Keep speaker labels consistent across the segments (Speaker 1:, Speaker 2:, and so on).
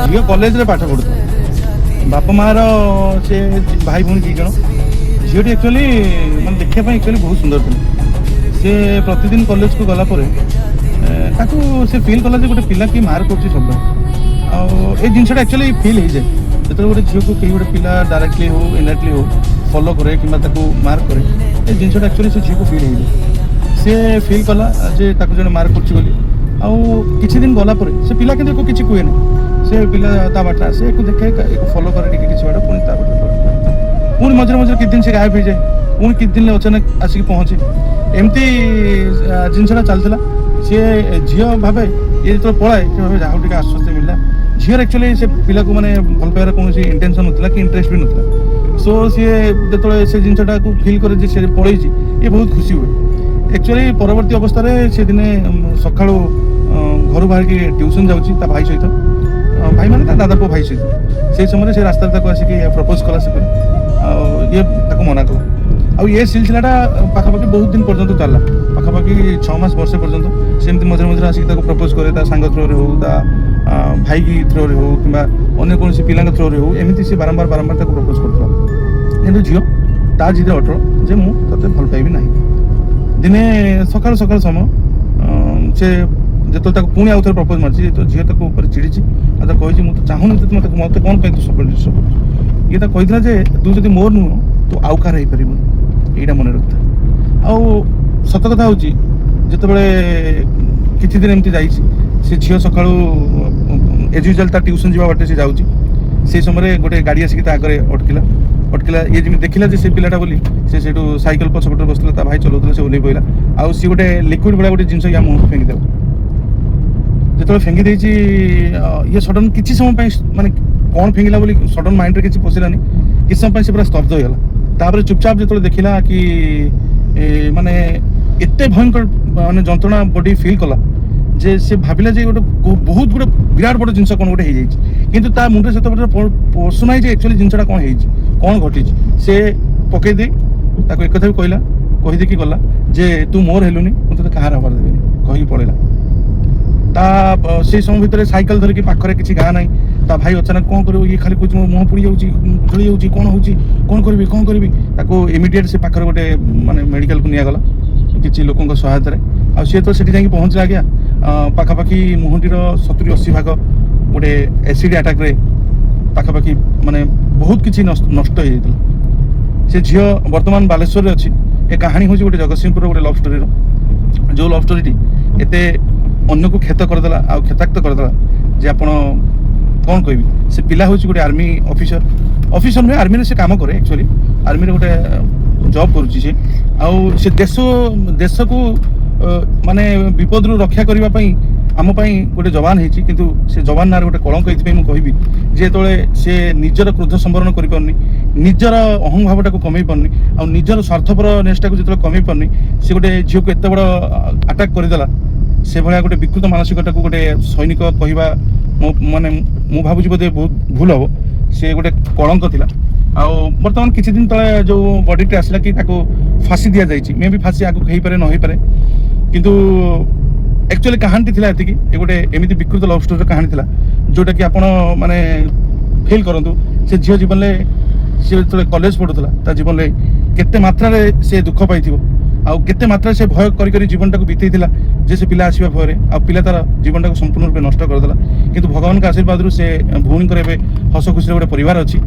Speaker 1: झील कॉलेज रे पाठ पढ़ुता बापा मार से भाई भौणी दी जन झीलटी एक्चुअली मैं देखा एक्चुअली बहुत सुंदर थी सी प्रतिदिन कॉलेज को गला से फिल कला गोटे पिला कि मार्क कर सब ये जिनसा एक्चुअली फिल हो जाए जो गोटे झील को कहीं गोटे पिला डायरेक्टली हो इनडायरेक्टली हो फॉलो करे कि मार्क करे ये जिनसा एक्चुअली से झील को फिल हो सी फिल कला जे जो मार्क कर किसी दिन गला से पिला कि किसी कहे ना से पिला ता बाट आसे देखे फॉलो करे किसी बाट पुणी ता बाट पुणी मझे मझे किस दिन से गायब हो जाए पुणी किस दिन अचानक आसिक पहुँचे एमती जिनसा चलता सी झील भावे ये जो पलाए से भावे जहाँ टे आश्वस्त मिलला झील एक्चुअली से पिला को मैंने भल पाइबार कौन इंटेंशन नाला कि इंटरेस्ट भी नाला सो सी जो से जिनटा को फिल करे से पलि ये बहुत खुशी हुए एक्चुअली परवर्ती अवस्था से दिने सका घर बाहर की ट्यूशन जाऊँगी भाई सहित भाई मैंने दादा पु भाई सहित से समय से रास्ता आसिक प्रपोज कला से ये मना कला ये सिलसिलाटा पाखापाखि बहुत दिन पर्यंत चलला पाखापाखि 6 मास वर्ष पर्यंत सेमती मझे मझे आसिक प्रपोज करे सांग थ्रो हो भाई की थ्रो हो कि अन्य कौन पिला थ्रो हो एमती से बारंबार बारंबार प्रपोज कर झील ता जिद अटल जे मुझे भल पाइबी ना दिने सकाल सकाल समय से जो पुणी आउ थे प्रपोज मार्ची तो झील ऊपर चिड़ी कही मुझे चाहूनी मत मत कौन तू सब डिस्टर्ब ये कही जे तू जब मोर नुह तो आउ कार हो यहाँ मन रखता आउ सत कथा हूँ जो किसी दिन एमती जाइए से झील सका एज यूजुआल ता ट्यूशन जावा बाटे से जाऊँगी से समय गोटे गाड़ी आसिक आगे अटकिला ये जमी देखला से पिलाटा बोली से साइकेल पछपटे बसला भाई चलाऊला से ओल्ल पड़ा आउ सी गोटे लिक्विड भाया गोटे जिन या मुँह फेंकीदेला जो फेंगी देची ये सडन किसी समय माने कौन फेंगिला बोली सडन माइंड रे किसी पशिलानी किसी समय से पूरा स्तब्ध हो गला चुपचाप जो देखला कि माने एते भयंकर माने जंत्रणा बॉडी फील कला जे से भाविला जे गोटे बहुत गोटे विराट बड़ जिनस कौन गोटे हो किंतु ता मुंडे से पशुना एक्चुअली जिनसा कौन कौन घटी से पकई दे ताको एक कथा भी कहला कहीदे कि गला जे तू मोर हेलुनी मुझे कहार हबार देवेनि कही पड़ेगा ता से समय भितर साइकेल धरिकी पाखरे किसी गाँ ना ता भाई अचानक कौन कर ये खाली कुछ मुँह पुड़ी जाऊँगी कौन हो कौन करी इमिडिएट से पाखरे गोटे माने मेडिकल को निगला किसी लोकों सहायतार सी तो सीठी जाकि पहुँचला आज्ञा पाखापाखि मुहटीर 70-80 भाग गोटे एसिड आटाक पाखापाखि माने बहुत किसी नष्ट हो जाता से झील बर्तमान बालेश्वर में अच्छी ए कहानी हूँ गोटे जगतसिंहपुर गोटे लव स्टोरी जो लव स्टोरी एत अन्य को क्षत करदेला आ क्षताक्त करदेला जे आपण कौन कहबी से पिला हूँ गोटे आर्मी ऑफिसर नुहे आर्मी से काम करे एक्चुअली आर्मी गोटे जॉब करुच्ची से देश को माने विपद रु रक्षा करने आम गोटे जवान होती किंतु से जवान ना गोटे कलंक ये कहबी जे से निजर क्रोध संवरण कर निजर अहं भावटा को कमे पारनी आ निजर स्वार्थपरनेसटा को जो कमे पारनी से गोटे झील को एत बड़ आटाक करदेला से भाया गोटे विकृत मानसिकता को गोटे सैनिक कहवा माने मु भावुँ बोधे बहुत भूल हम से गोटे कलंक थिला बर्तमान किसी दिन तले जो बॉडी आसला कि फांसी दि जाए मे भी फांसी आगे हो पारे न हो पारे किंतु एक्चुअली कहानी थी एति गोटे एमती विकृत लव स्टोरी कहानी थी जोटा कि आपण माने फील करूँ से झील जीवन में सी जो कॉलेज पढ़ुला जीवन में केते मात्रा से दुख पाई आउ केते मात्रा से भय करी जीवनटा को बीतई जे से पिला आसवा भय आ पिला तार जीवनटा को संपूर्ण रूप नष्ट करदेला किंतु भगवान का आशीर्वाद से भौणी हस खुशी गोटे परिवार अच्छी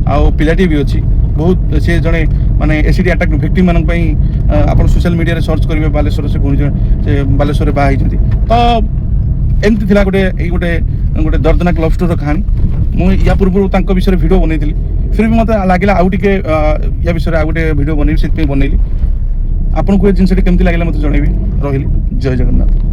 Speaker 1: आउ पिलाटी भी अच्छी बहुत से जड़े माने एसिड अटैक विक्टिम मान आप सोशल मीडिया सर्च करेंगे बालेश्वर से भौणी से बालेश्वर बाहर तो एमती थी गोटे गोटे दर्दनाक लव स्टोरी कहानी मुझे या पूर्व विषय भिडियो बनई फिर भी मतलब लगे आउ टे या विषय आउ गोटे भिडियो बनैली से बनैली आपको ये जिनस केमती लगे मतलब जनइबी रही जय जगन्नाथ।